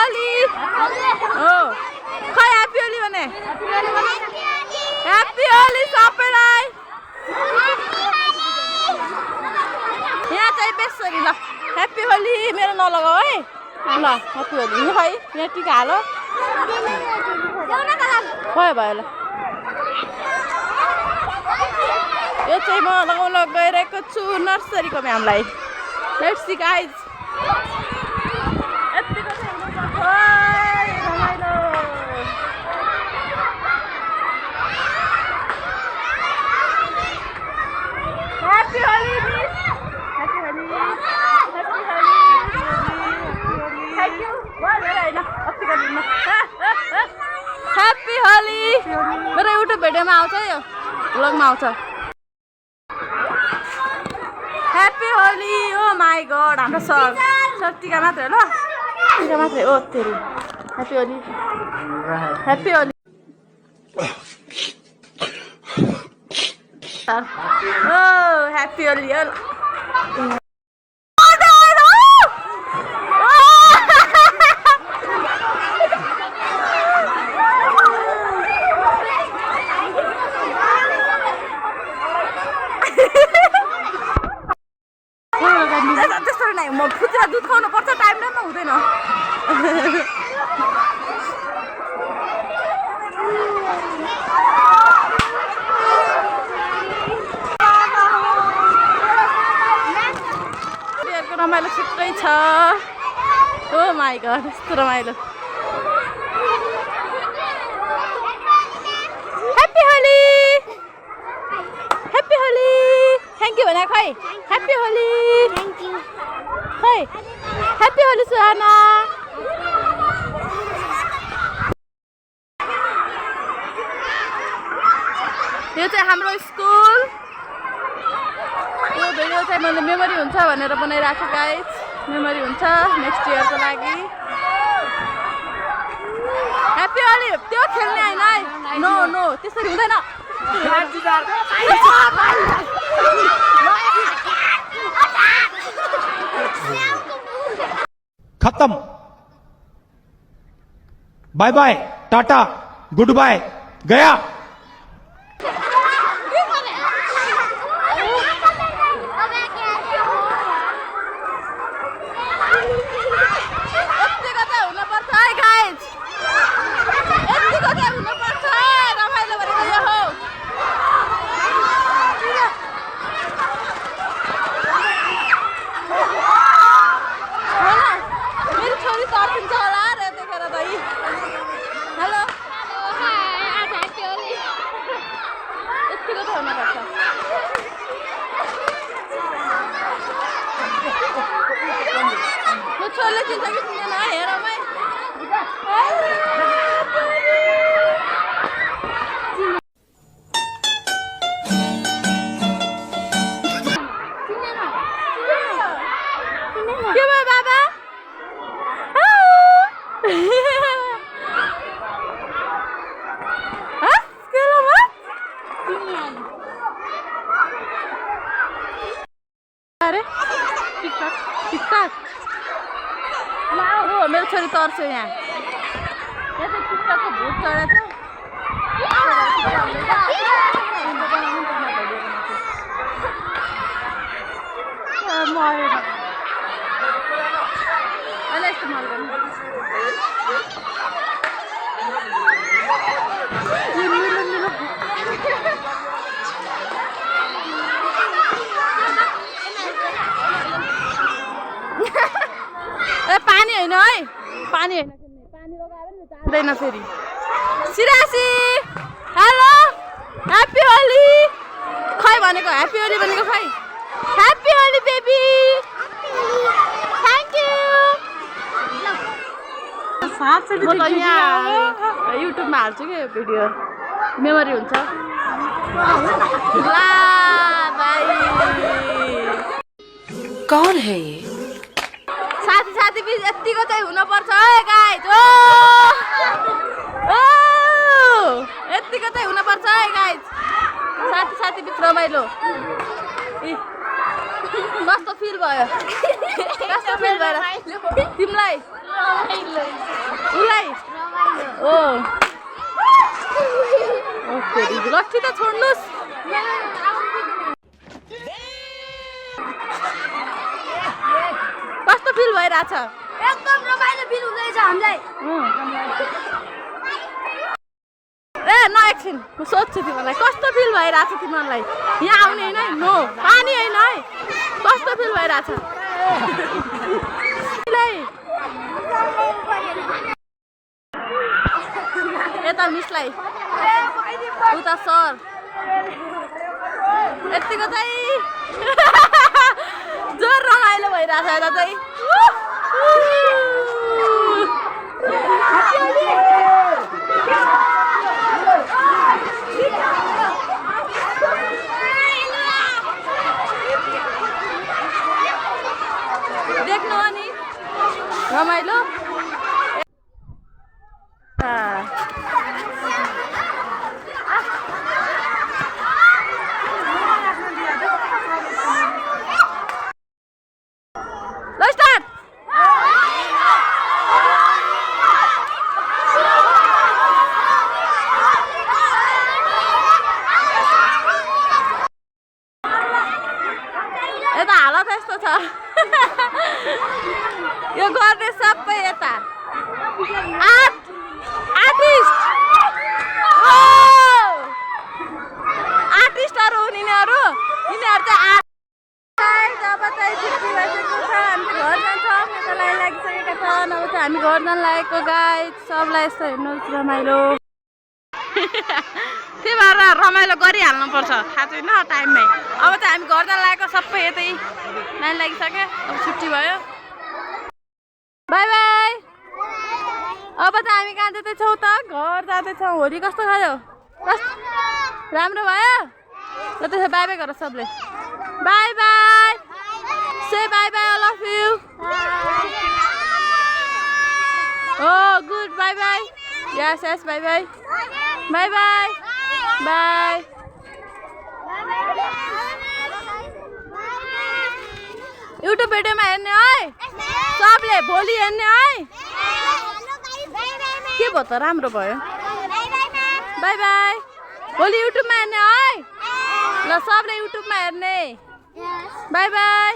होली हो खै ह्याप्पी होली भने ह्याप्पी होली सबैलाई यहाँ चाहिँ बेसरी ल ह्याप्पी होली मेरो नलगाऊ है ल ह्याप्पी होली यहाँ खै यहाँ टिका हाल भयो ल यो चाहिँ म लगाउन गइरहेको छु नर्सरीको म्यामलाई let's see guys Happy Holi, miss. Happy Holi. Happy Holi. Thank you. Happy Holi. मेरो युट्युब भिडियोमा आउँछ यो ब्लगमा आउँछ Happy Holi. Oh my god, हाम्रो सर टिका मात्रै ल टिका मात्रै ओ तेरी Happy Holi. Happy Holi. Oh, Happy Holi. त्यस्तो नै म फुच्चा दुध खाउनु पर्छ टाइम नै हुँदैन रमाइलो छुट्टै छ ओ माई गड यस्तो रमाइलो happy Holi happy Holi thank you भने खै ह्याप्पी होली थ्याङ्क यू खै ह्याप्पी होली सुहाना यो चाहिँ हाम्रो स्कुल यो भिडियो चाहिँ मैले मेमोरी हुन्छ भनेर बनाइराखेको गाइज मेमोरी हुन्छ नेक्स्ट इयरको लागि ह्याप्पी होली त्यो खेल्ने होइन है नो नो त्यसरी हुँदैन खत्म बाय बाय टाटा गुड बाय गया छोले चिन्छ कि चिन्दैन हेर मै के भयो बाबा अरे टिकटक टिकटक हो मेरो छोरी तर्छ यहाँ चाहिँ टिकटकको भूत चढेको मरेन अहिले यस्तो मर्दैन ए पानी होइन है पानी होइन पानी लगाएर नि जाँदैन फेरि सिरासी हेलो ह्याप्पी होली खै भनेको ह्याप्पी होली भनेको खै happy Holi baby thank you म त यहाँ युट्युबमा हाल्छु कि भिडियो मेमोरी हुन्छ ला भाइ कौन है ये साथी साथी बिच यतिको चाहिँ हुनुपर्छ है गाइज ओ यतिको चाहिँ हुनुपर्छ है गाइज साथी साथी बिच रमाइलो कस्तो फिल भयो कस्तो फिल भयो तिमीलाई ओ ओके लट्ठी त छोड्नुहोस् कस्तो फिल भइरहेछ एकदम रमाइलो फिल हुँदैछ हामीलाई ए न एकछिन म सोध्छु तिमीलाई कस्तो फिल भइरहेछ तिमीलाई यहाँ आउने होइन नो पानी होइन है कस्तो फिल भइरहेछ यता मिसलाई उता सर यतिको चाहिँ जोर रमाइलो भइरहेछ यता चाहिँ देख्नु हो नि रमाइलो यता हालत यस्तो छ यो गर्ने सबै यता आर्टिस्टहरू हुन् यिनीहरू चाहिँ जब चाहिँ छुट्टी भइसकेको छ हामी घर जान्छौँ यता लाइन लागिसकेका छन् अब चाहिँ हामी घर जान लागेको गाई सबलाई यस्तो हेर्नुहोस् रमाइलो त्यही भएर रमाइलो गरिहाल्नुपर्छ थाहा छैन टाइममै अब चाहिँ हामी घर जान लागेको सबै यतै लाइन लागिसक्यो अब छुट्टी भयो बाई बाई अब चाहिँ हामी कहाँ जाँदैछौँ त घर जाँदैछौँ होली कस्तो खायो राम्रो भयो ल त्यसो बाई बाई गर सबले बाई बाई से bye bye I love you ओ good bye bye yes yes bye bye bye bye bye YouTube भिडियोमा हेर्ने है सबले भोलि हेर्ने है के भयो त राम्रो भयो बाई बाई भोलि युट्युबमा हेर्ने है ल सबले युट्युबमा हेर्ने बाई बाई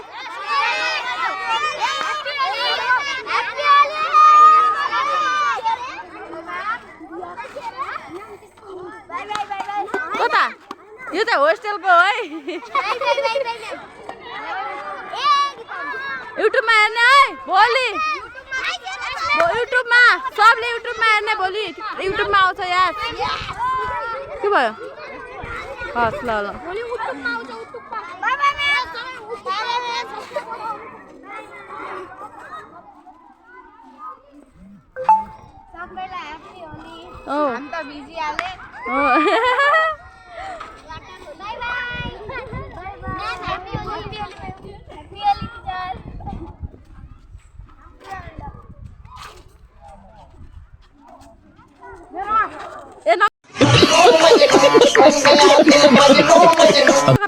कता यो त होस्टेलको है युट्युबमा हेर्ने है भोलि युट्युबमा सबले युट्युबमा हेर्ने भोलि युट्युबमा आउँछ यार के भयो हस् ल ल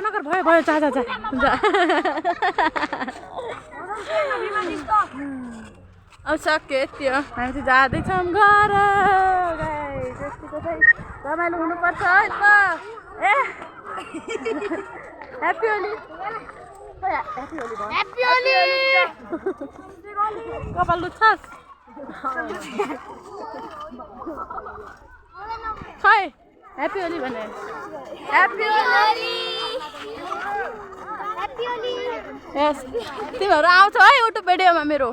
नगर भयो भयो जा जा जा अब सक्यो यति हो हामी चाहिँ जाँदैछौँ घर यतिको चाहिँ रमाइलो हुनुपर्छ है त ए ह्याप्पी होली ह्याप्पी होली कपाल लुच्छस् खै ह्याप्पी होली भने ह्याप्पी होली यस तिमीहरू आउँछ है युट्युब भिडियोमा मेरो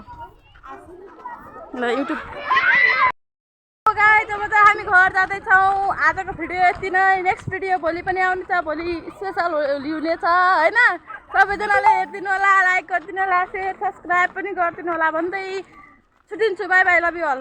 ल युट्युब गाइस अब चाहिँ हामी घर जाँदैछौँ आजको भिडियो यति नै नेक्स्ट भिडियो भोलि पनि आउनेछ भोलि स्पेसल होली हुनेछ होइन सबैजनाले हेरिदिनु होला लाइक गरिदिनु होला सेयर सब्सक्राइब पनि गरिदिनु होला भन्दै छुट्टिन्छु bye bye love you all